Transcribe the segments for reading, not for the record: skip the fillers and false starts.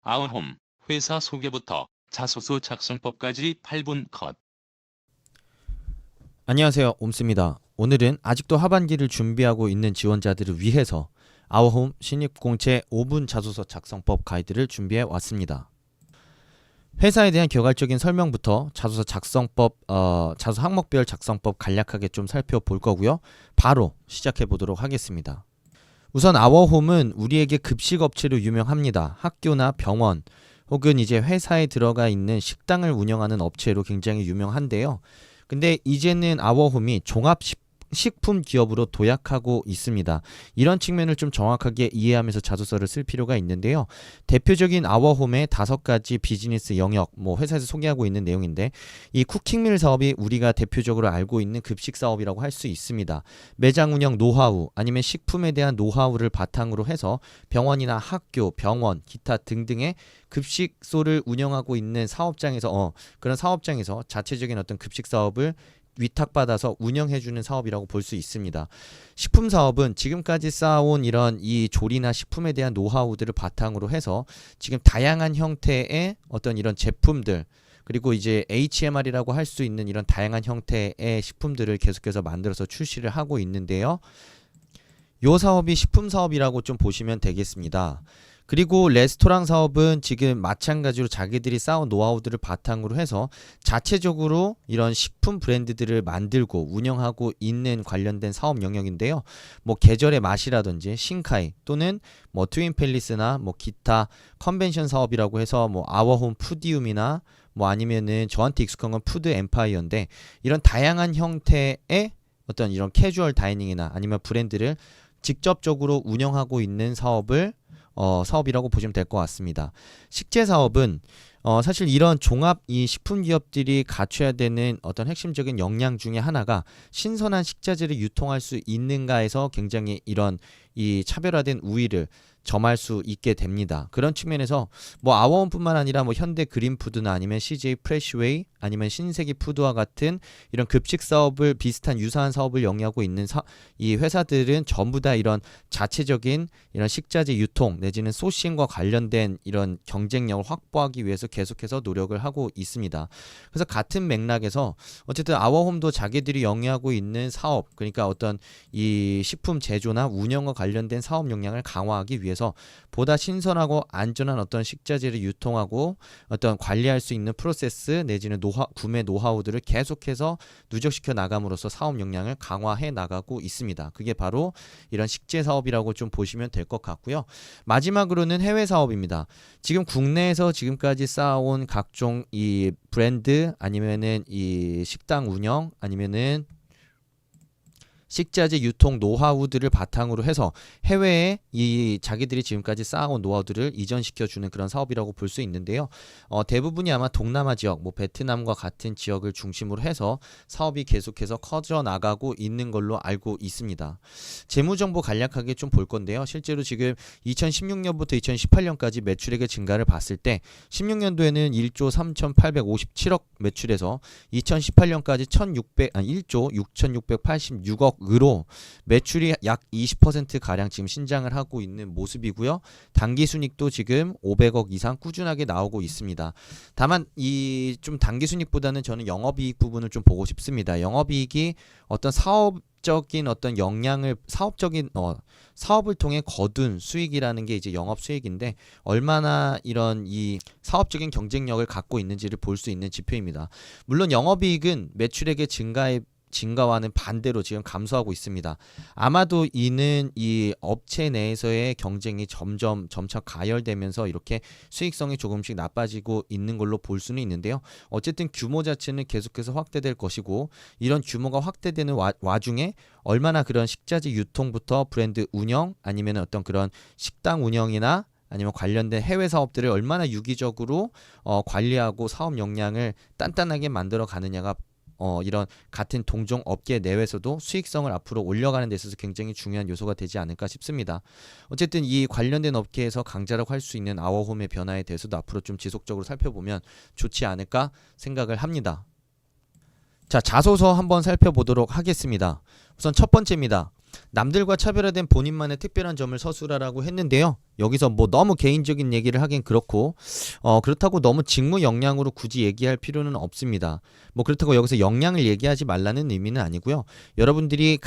아우홈, 회사 소개부터 자소서 작성법까지 8분 컷. 안녕하세요, 옴스입니다. 오늘은 아직도 하반기를 준비하고 있는 지원자들을 위해서 아워홈 신입공채 5분 자소서 작성법 가이드를 준비해 왔습니다. 회사에 대한 개괄적인 설명부터 자소서 작성법, 자소서 항목별 작성법 간략하게 좀 살펴볼 거고요. 바로 시작해 보도록 하겠습니다. 우선 아워홈은 우리에게 급식 업체로 유명합니다. 학교나 병원 혹은 이제 회사에 들어가 있는 식당을 운영하는 업체로 굉장히 유명한데요. 근데 이제는 아워홈이 식품 기업으로 도약하고 있습니다. 이런 측면을 좀 정확하게 이해하면서 자소서를 쓸 필요가 있는데요. 대표적인 아워홈의 5가지 비즈니스 영역, 회사에서 소개하고 있는 내용인데, 이 쿠킹밀 사업이 우리가 대표적으로 알고 있는 급식 사업이라고 할 수 있습니다. 매장 운영 노하우 아니면 식품에 대한 노하우를 바탕으로 해서 병원이나 학교, 병원, 기타 등등의 급식소를 운영하고 있는 사업장에서 그런 사업장에서 자체적인 어떤 급식 사업을 위탁받아서 운영해주는 사업이라고 볼 수 있습니다. 식품 사업은 지금까지 쌓아온 이런 이 조리나 식품에 대한 노하우들을 바탕으로 해서 지금 다양한 형태의 어떤 이런 제품들, 그리고 이제 HMR이라고 할 수 있는 이런 다양한 형태의 식품들을 계속해서 만들어서 출시를 하고 있는데요. 요 사업이 식품 사업이라고 좀 보시면 되겠습니다. 그리고 레스토랑 사업은 지금 마찬가지로 자기들이 쌓은 노하우들을 바탕으로 해서 자체적으로 이런 식품 브랜드들을 만들고 운영하고 있는 관련된 사업 영역인데요. 계절의 맛이라든지 신카이 또는 트윈팰리스나 기타 컨벤션 사업이라고 해서 아워홈 푸디움이나 아니면은 저한테 익숙한 건 푸드 엠파이어인데, 이런 다양한 형태의 어떤 이런 캐주얼 다이닝이나 아니면 브랜드를 직접적으로 운영하고 있는 사업이라고 보시면 될 것 같습니다. 식재 사업은 사실 이런 종합 이 식품 기업들이 갖춰야 되는 어떤 핵심적인 역량 중에 하나가 신선한 식자재를 유통할 수 있는가에서 굉장히 이런 이 차별화된 우위를 점할 수 있게 됩니다. 그런 측면에서 아워홈뿐만 아니라 현대 그린푸드나 아니면 CJ 프레시웨이 아니면 신세기 푸드와 같은 이런 급식 사업을 비슷한 유사한 사업을 영위하고 있는 이 회사들은 전부 다 이런 자체적인 이런 식자재 유통 내지는 소싱과 관련된 이런 경쟁력을 확보하기 위해서 계속해서 노력을 하고 있습니다. 그래서 같은 맥락에서 어쨌든 아워홈도 자기들이 영위하고 있는 사업, 그러니까 어떤 이 식품 제조나 운영과 관련된 사업 역량을 강화하기 위해서 보다 신선하고 안전한 어떤 식자재를 유통하고 어떤 관리할 수 있는 프로세스 내지는 구매 노하우들을 계속해서 누적시켜 나감으로써 사업 역량을 강화해 나가고 있습니다. 그게 바로 이런 식재 사업이라고 좀 보시면 될 것 같고요. 마지막으로는 해외 사업입니다. 지금 국내에서 지금까지 쌓아온 각종 이 브랜드 아니면은 이 식당 운영 아니면은 식자재 유통 노하우들을 바탕으로 해서 해외에 이 자기들이 지금까지 쌓아온 노하우들을 이전시켜주는 그런 사업이라고 볼 수 있는데요. 대부분이 아마 동남아 지역, 베트남과 같은 지역을 중심으로 해서 사업이 계속해서 커져 나가고 있는 걸로 알고 있습니다. 재무정보 간략하게 좀 볼 건데요. 실제로 지금 2016년부터 2018년까지 매출액의 증가를 봤을 때 16년도에는 1조 3,857억 매출에서 2018년까지 1조 6,686억으로 매출이 약 20%가량 지금 신장을 하고 있는 모습이고요. 당기순이익도 지금 500억 이상 꾸준하게 나오고 있습니다. 다만 이 좀 당기순이익보다는 저는 영업이익 부분을 좀 보고 싶습니다. 영업이익이 어떤 사업적인 어떤 역량을 사업을 통해 거둔 수익이라는 게 이제 영업 수익인데, 얼마나 이런 이 사업적인 경쟁력을 갖고 있는지를 볼 수 있는 지표입니다. 물론 영업이익은 매출액의 증가와는 반대로 지금 감소하고 있습니다. 아마도 이는 이 업체 내에서의 경쟁이 점차 가열되면서 이렇게 수익성이 조금씩 나빠지고 있는 걸로 볼 수는 있는데요. 어쨌든 규모 자체는 계속해서 확대될 것이고, 이런 규모가 확대되는 와중에 얼마나 그런 식자재 유통부터 브랜드 운영 아니면 어떤 그런 식당 운영이나 아니면 관련된 해외 사업들을 얼마나 유기적으로 관리하고 사업 역량을 단단하게 만들어 가느냐가 이런 같은 동종 업계 내외에서도 수익성을 앞으로 올려가는 데 있어서 굉장히 중요한 요소가 되지 않을까 싶습니다. 어쨌든 이 관련된 업계에서 강자라고 할 수 있는 아워홈의 변화에 대해서도 앞으로 좀 지속적으로 살펴보면 좋지 않을까 생각을 합니다. 자, 자소서 한번 살펴보도록 하겠습니다. 우선 첫 번째입니다. 남들과 차별화된 본인만의 특별한 점을 서술하라고 했는데요. 여기서 뭐 너무 개인적인 얘기를 하긴 그렇고 그렇다고 너무 직무 역량으로 굳이 얘기할 필요는 없습니다. 뭐 그렇다고 여기서 역량을 얘기하지 말라는 의미는 아니고요. 여러분들이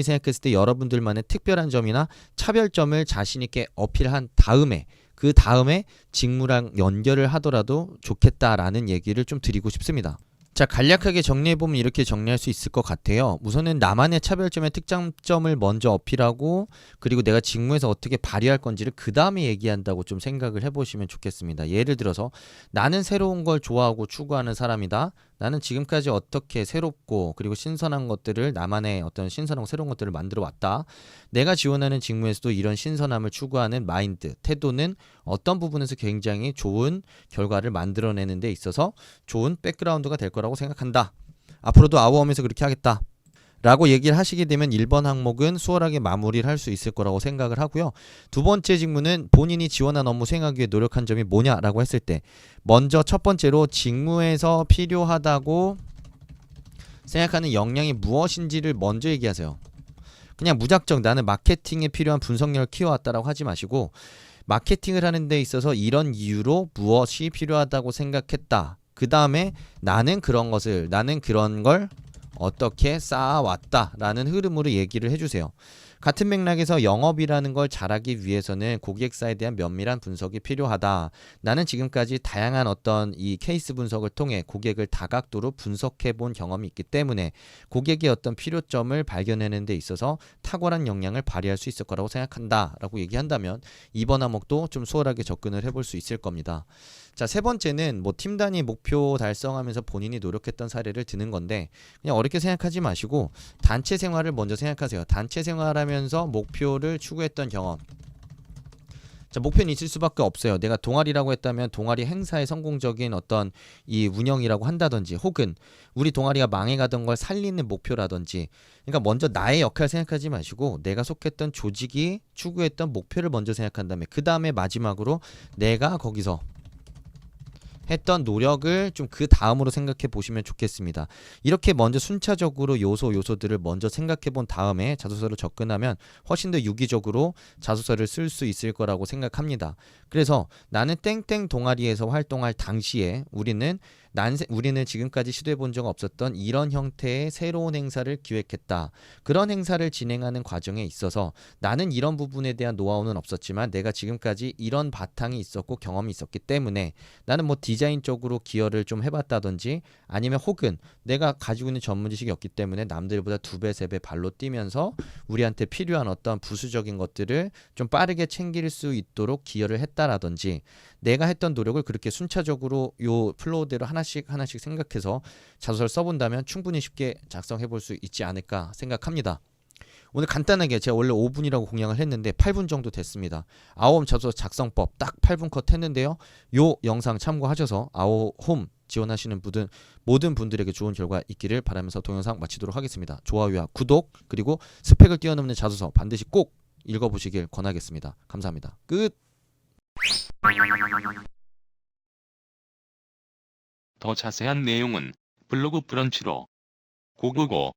생각했을 때 여러분들만의 특별한 점이나 차별점을 자신 있게 어필한 다음에 그 다음에 직무랑 연결을 하더라도 좋겠다라는 얘기를 좀 드리고 싶습니다. 자, 간략하게 정리해보면 이렇게 정리할 수 있을 것 같아요. 우선은 나만의 차별점의 특장점을 먼저 어필하고 그리고 내가 직무에서 어떻게 발휘할 건지를 그 다음에 얘기한다고 좀 생각을 해보시면 좋겠습니다. 예를 들어서 나는 새로운 걸 좋아하고 추구하는 사람이다. 나는 지금까지 어떻게 새롭고 그리고 신선한 것들을 나만의 어떤 신선하고 새로운 것들을 만들어 왔다. 내가 지원하는 직무에서도 이런 신선함을 추구하는 마인드, 태도는 어떤 부분에서 굉장히 좋은 결과를 만들어내는 데 있어서 좋은 백그라운드가 될 거라고 생각한다. 앞으로도 아워홈에서 그렇게 하겠다. 라고 얘기를 하시게 되면 1번 항목은 수월하게 마무리를 할 수 있을 거라고 생각을 하고요. 두 번째 직무는 본인이 지원한 업무 수행하기 위해 노력한 점이 뭐냐라고 했을 때 먼저 첫 번째로 직무에서 필요하다고 생각하는 역량이 무엇인지를 먼저 얘기하세요. 그냥 무작정 나는 마케팅에 필요한 분석력을 키워왔다라고 하지 마시고 마케팅을 하는 데 있어서 이런 이유로 무엇이 필요하다고 생각했다. 그 다음에 나는 그런 걸 어떻게 쌓아왔다라는 흐름으로 얘기를 해주세요. 같은 맥락에서 영업이라는 걸 잘하기 위해서는 고객사에 대한 면밀한 분석이 필요하다. 나는 지금까지 다양한 어떤 이 케이스 분석을 통해 고객을 다각도로 분석해 본 경험이 있기 때문에 고객의 어떤 필요점을 발견하는 데 있어서 탁월한 역량을 발휘할 수 있을 거라고 생각한다. 라고 얘기한다면 이번 항목도 좀 수월하게 접근을 해볼 수 있을 겁니다. 자, 세 번째는 뭐 팀 단위 목표 달성하면서 본인이 노력했던 사례를 드는 건데 그냥 어렵게 생각하지 마시고 단체 생활을 먼저 생각하세요. 단체 생활하면서 목표를 추구했던 경험. 자, 목표는 있을 수밖에 없어요. 내가 동아리라고 했다면 동아리 행사의 성공적인 어떤 이 운영이라고 한다든지 혹은 우리 동아리가 망해가던 걸 살리는 목표라든지 그러니까 먼저 나의 역할 생각하지 마시고 내가 속했던 조직이 추구했던 목표를 먼저 생각한 다음에 그 다음에 마지막으로 내가 거기서 했던 노력을 좀 그 다음으로 생각해 보시면 좋겠습니다. 이렇게 먼저 순차적으로 요소들을 먼저 생각해 본 다음에 자소서를 접근하면 훨씬 더 유기적으로 자소서를 쓸 수 있을 거라고 생각합니다. 그래서 나는 땡땡 동아리에서 활동할 당시에 우리는 지금까지 시도해 본 적 없었던 이런 형태의 새로운 행사를 기획했다. 그런 행사를 진행하는 과정에 있어서 나는 이런 부분에 대한 노하우는 없었지만 내가 지금까지 이런 바탕이 있었고 경험이 있었기 때문에 나는 뭐 디자인 쪽으로 기여를 좀 해봤다든지 아니면 혹은 내가 가지고 있는 전문 지식이 없기 때문에 남들보다 2배, 3배 발로 뛰면서 우리한테 필요한 어떤 부수적인 것들을 좀 빠르게 챙길 수 있도록 기여를 했다라든지 내가 했던 노력을 그렇게 순차적으로 요 플로우대로 하나씩 생각해서 자소서를 써본다면 충분히 쉽게 작성해 볼 수 있지 않을까 생각합니다. 오늘 간단하게 제가 원래 5분이라고 공략을 했는데 8분 정도 됐습니다. 아워홈 자소서 작성법 딱 8분 컷 했는데요. 요 영상 참고하셔서 아워홈 지원하시는 모든 분들에게 좋은 결과 있기를 바라면서 동영상 마치도록 하겠습니다. 좋아요와 구독 그리고 스펙을 뛰어넘는 자소서 반드시 꼭 읽어보시길 권하겠습니다. 감사합니다. 끝. 더 자세한 내용은 블로그 브런치로 고고고